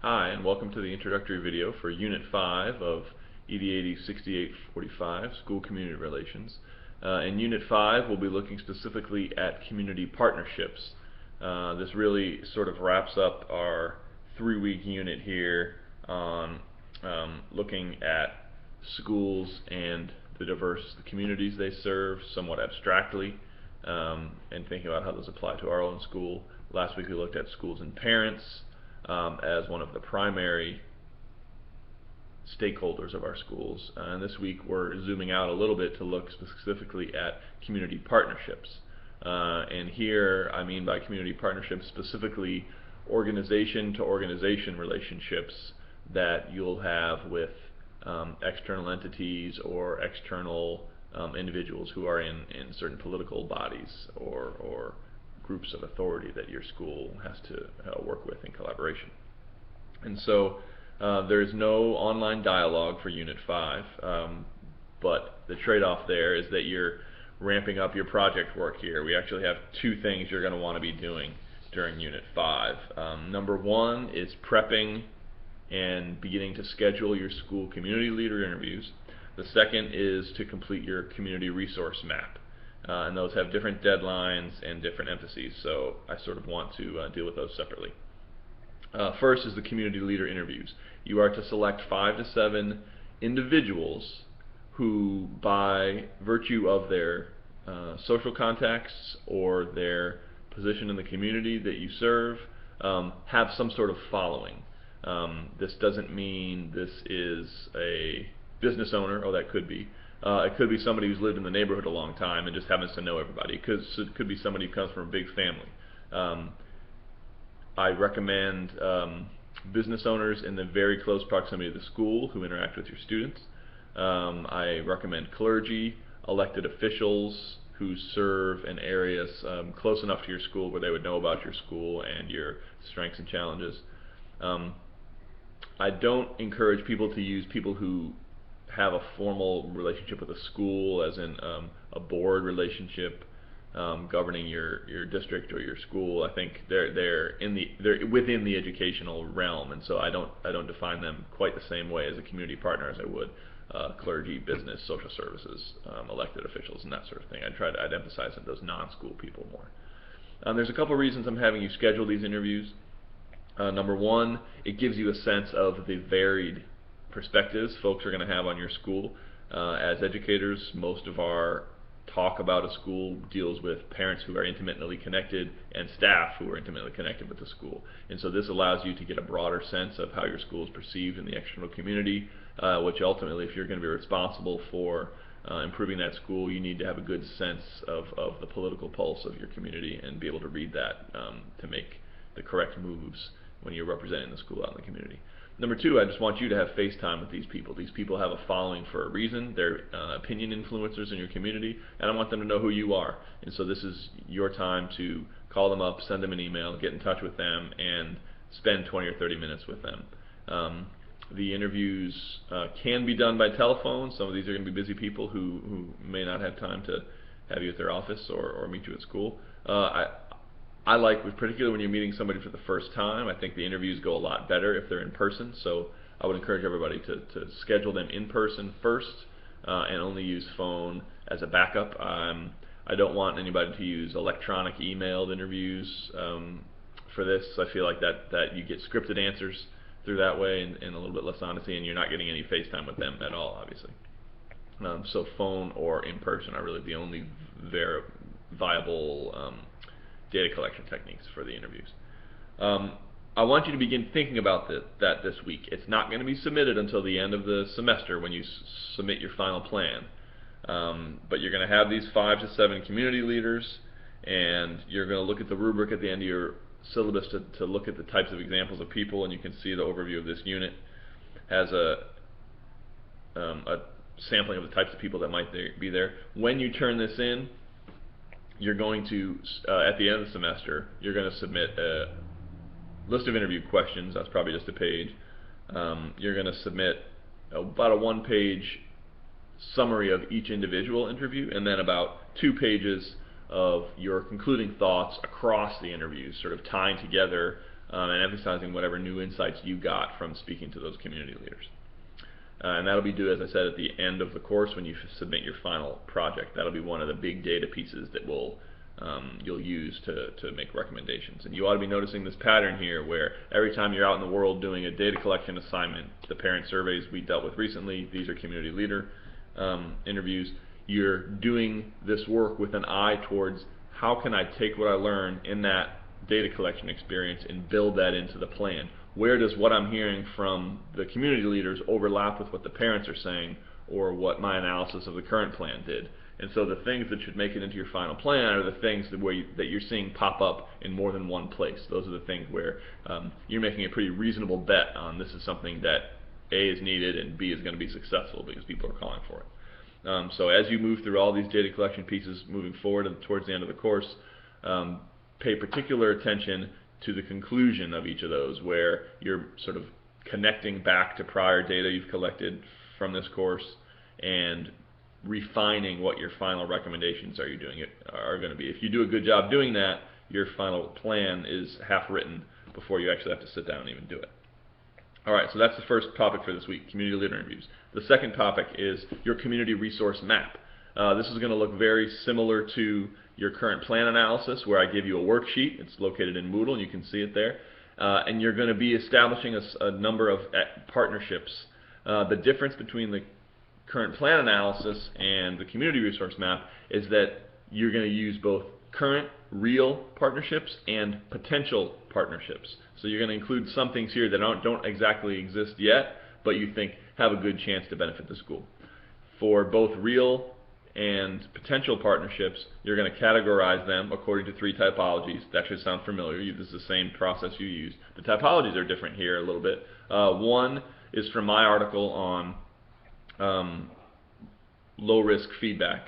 Hi, and welcome to the introductory video for Unit 5 of EDAD 6845, School Community Relations. In Unit 5, we'll be looking specifically at community partnerships. This really sort of wraps up our 3-week unit here on looking at schools and the diverse communities they serve somewhat abstractly, and thinking about how those apply to our own school. Last week we looked at schools and parents as one of the primary stakeholders of our schools. And this week we're zooming out a little bit to look specifically at community partnerships. And here I mean by community partnerships specifically organization to organization relationships that you'll have with external entities or external individuals who are in certain political bodies or groups of authority that your school has to work with in collaboration. And so there is no online dialogue for Unit 5, but the trade-off there is that you're ramping up your project work here. We actually have 2 things you're going to want to be doing during Unit 5. Number 1 is prepping and beginning to schedule your school community leader interviews. The second is to complete your community resource map. And those have different deadlines and different emphases, so I sort of want to deal with those separately. First is the community leader interviews. You are to select 5 to 7 individuals who, by virtue of their social contacts or their position in the community that you serve, have some sort of following. This doesn't mean this is a business owner, that could be. It could be somebody who's lived in the neighborhood a long time and just happens to know everybody. It could be somebody who comes from a big family. I recommend business owners in the very close proximity to the school who interact with your students. I recommend clergy, elected officials who serve in areas close enough to your school where they would know about your school and your strengths and challenges. I don't encourage people to use people who have a formal relationship with a school, as in a board relationship governing your district or your school. I think they're within the educational realm, and so I don't define them quite the same way as a community partner as I would clergy, business, social services, elected officials, and that sort of thing. I'd emphasize those non-school people more. There's a couple reasons I'm having you schedule these interviews. Number 1, it gives you a sense of the varied perspectives folks are going to have on your school. As educators, most of our talk about a school deals with parents who are intimately connected and staff who are intimately connected with the school. And so this allows you to get a broader sense of how your school is perceived in the external community, which ultimately, if you're going to be responsible for improving that school, you need to have a good sense of the political pulse of your community and be able to read that to make the correct moves when you're representing the school out in the community. Number 2, I just want you to have face time with these people. These people have a following for a reason. They're opinion influencers in your community, and I want them to know who you are. And so this is your time to call them up, send them an email, get in touch with them, and spend 20 or 30 minutes with them. The interviews can be done by telephone. Some of these are going to be busy people who may not have time to have you at their office or meet you at school. I like, particularly when you're meeting somebody for the first time, I think the interviews go a lot better if they're in person, so I would encourage everybody to schedule them in person first and only use phone as a backup. I don't want anybody to use electronic emailed interviews for this. I feel like that you get scripted answers through that way and a little bit less honesty, and you're not getting any face time with them at all, obviously. So phone or in person are really the only viable data collection techniques for the interviews. I want you to begin thinking about that this week. It's not going to be submitted until the end of the semester when you submit your final plan. But you're going to have these 5 to 7 community leaders, and you're going to look at the rubric at the end of your syllabus to look at the types of examples of people, and you can see the overview of this unit has a sampling of the types of people that might be there. When you turn this in, you're going to, at the end of the semester, you're going to submit a list of interview questions. That's probably just a page. You're going to submit about a 1-page summary of each individual interview, and then about 2 pages of your concluding thoughts across the interviews, sort of tying together and emphasizing whatever new insights you got from speaking to those community leaders. And that'll be due, as I said, at the end of the course when you submit your final project. That'll be one of the big data pieces that you'll use to make recommendations. And you ought to be noticing this pattern here where every time you're out in the world doing a data collection assignment, the parent surveys we dealt with recently, these are community leader interviews, you're doing this work with an eye towards how can I take what I learned in that data collection experience and build that into the plan. Where does what I'm hearing from the community leaders overlap with what the parents are saying or what my analysis of the current plan did? And so the things that should make it into your final plan are the things that you're seeing pop up in more than one place. Those are the things where you're making a pretty reasonable bet on this is something that A is needed and B is going to be successful because people are calling for it. So as you move through all these data collection pieces moving forward and towards the end of the course, pay particular attention to the conclusion of each of those, where you're sort of connecting back to prior data you've collected from this course and refining what your final recommendations are going to be. If you do a good job doing that, your final plan is half written before you actually have to sit down and even do it. Alright, so that's the first topic for this week, community leader interviews. The second topic is your community resource map. This is going to look very similar to your current plan analysis, where I give you a worksheet. It's located in Moodle and you can see it there. And you're going to be establishing a number of partnerships. The difference between the current plan analysis and the community resource map is that you're going to use both current real partnerships and potential partnerships. So you're going to include some things here that don't exactly exist yet, but you think have a good chance to benefit the school. For both real and potential partnerships, you're going to categorize them according to three typologies. That should sound familiar. This is the same process you use. The typologies are different here a little bit. One is from my article on low-risk feedback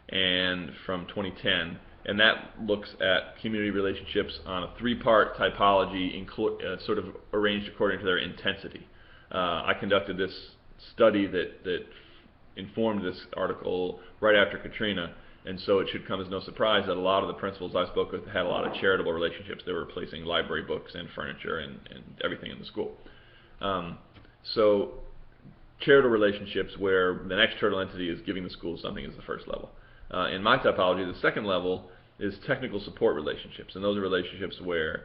and from 2010, and that looks at community relationships on a three-part typology sort of arranged according to their intensity. I conducted this study that informed this article right after Katrina, and so it should come as no surprise that a lot of the principals I spoke with had a lot of charitable relationships. They were replacing library books and furniture and everything in the school. So charitable relationships where an external entity is giving the school something is the first level. In my typology, the second level is technical support relationships, and those are relationships where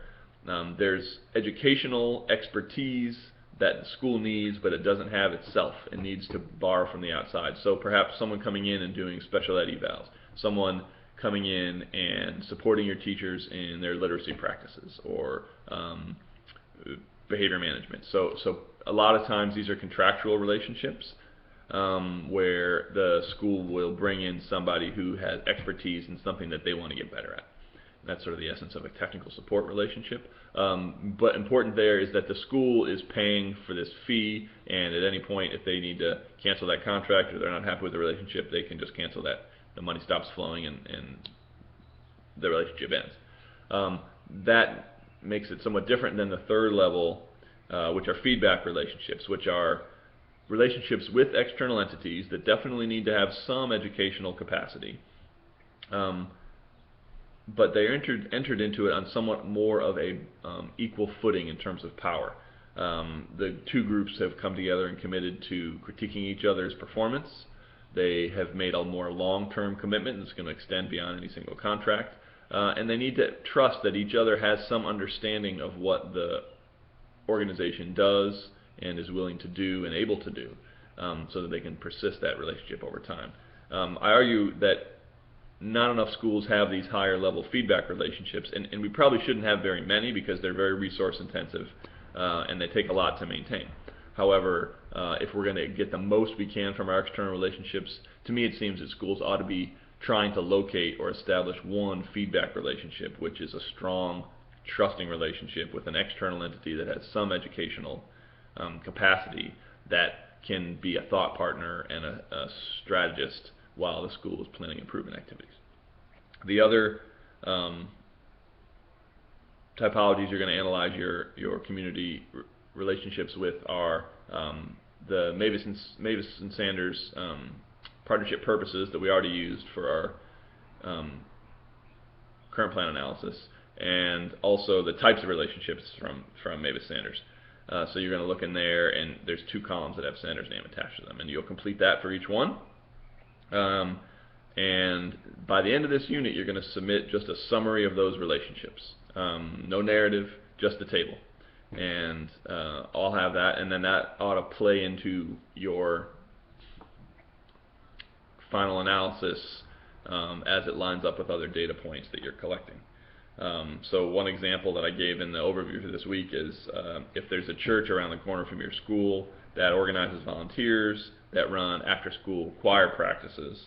there's educational expertise that the school needs, but it doesn't have itself. It needs to borrow from the outside. So perhaps someone coming in and doing special ed evals, someone coming in and supporting your teachers in their literacy practices or behavior management. So a lot of times these are contractual relationships where the school will bring in somebody who has expertise in something that they want to get better at. That's sort of the essence of a technical support relationship. But important there is that the school is paying for this fee, and at any point if they need to cancel that contract or they're not happy with the relationship, they can just cancel that. The money stops flowing and the relationship ends. That makes it somewhat different than the third level, which are feedback relationships, which are relationships with external entities that definitely need to have some educational capacity. But they entered into it on somewhat more of a equal footing in terms of power. The two groups have come together and committed to critiquing each other's performance. They have made a more long-term commitment that's going to extend beyond any single contract. And they need to trust that each other has some understanding of what the organization does and is willing to do and able to do, so that they can persist that relationship over time. I argue that not enough schools have these higher level feedback relationships, and we probably shouldn't have very many because they're very resource intensive and they take a lot to maintain. However, if we're going to get the most we can from our external relationships, to me it seems that schools ought to be trying to locate or establish one feedback relationship, which is a strong, trusting relationship with an external entity that has some educational capacity that can be a thought partner and a strategist while the school is planning improvement activities. The other typologies you're going to analyze your community relationships with are the Mavis and Sanders partnership purposes that we already used for our current plan analysis, and also the types of relationships from Mavis Sanders. So you're going to look in there, and there's 2 columns that have Sanders' name attached to them, and you'll complete that for each one. And by the end of this unit, you're going to submit just a summary of those relationships. No narrative, just the table. And I'll have that, and then that ought to play into your final analysis as it lines up with other data points that you're collecting. So one example that I gave in the overview for this week is if there's a church around the corner from your school that organizes volunteers that run after-school choir practices,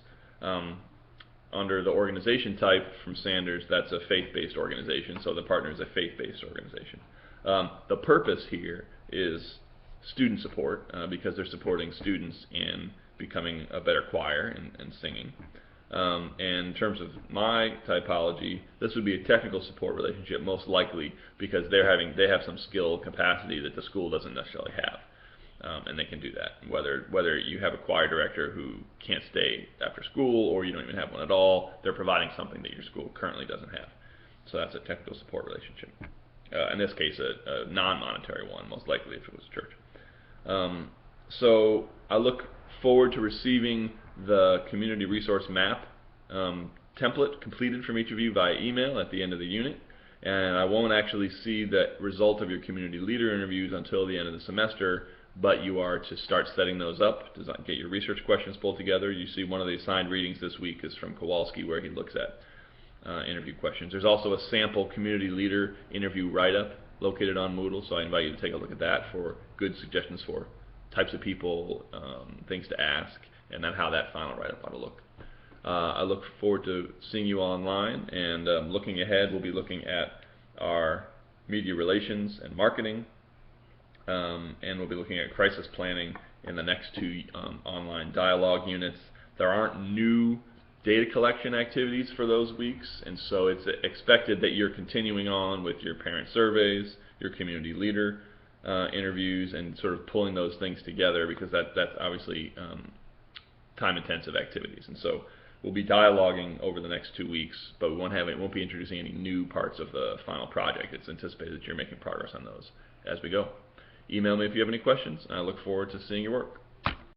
under the organization type from Sanders, that's a faith-based organization, so the partner is a faith-based organization. The purpose here is student support because they're supporting students in becoming a better choir and singing. And in terms of my typology, this would be a technical support relationship most likely because they have some skill capacity that the school doesn't necessarily have. And they can do that. Whether you have a choir director who can't stay after school or you don't even have one at all, they're providing something that your school currently doesn't have. So that's a technical support relationship. In this case, a non-monetary one, most likely if it was a church. So I look forward to receiving the community resource map template completed from each of you via email at the end of the unit. And I won't actually see the result of your community leader interviews until the end of the semester, but you are to start setting those up, to get your research questions pulled together. You see one of the assigned readings this week is from Kowalski, where he looks at interview questions. There's also a sample community leader interview write-up located on Moodle, so I invite you to take a look at that for good suggestions for types of people, things to ask, and then how that final write-up ought to look. I look forward to seeing you online, and looking ahead, we'll be looking at our media relations and marketing, and we'll be looking at crisis planning in the next 2 online dialogue units. There aren't new data collection activities for those weeks, and so it's expected that you're continuing on with your parent surveys, your community leader interviews, and sort of pulling those things together because that's obviously time-intensive activities. And so we'll be dialoguing over the next 2 weeks, but we won't be introducing any new parts of the final project. It's anticipated that you're making progress on those as we go. Email me if you have any questions, and I look forward to seeing your work.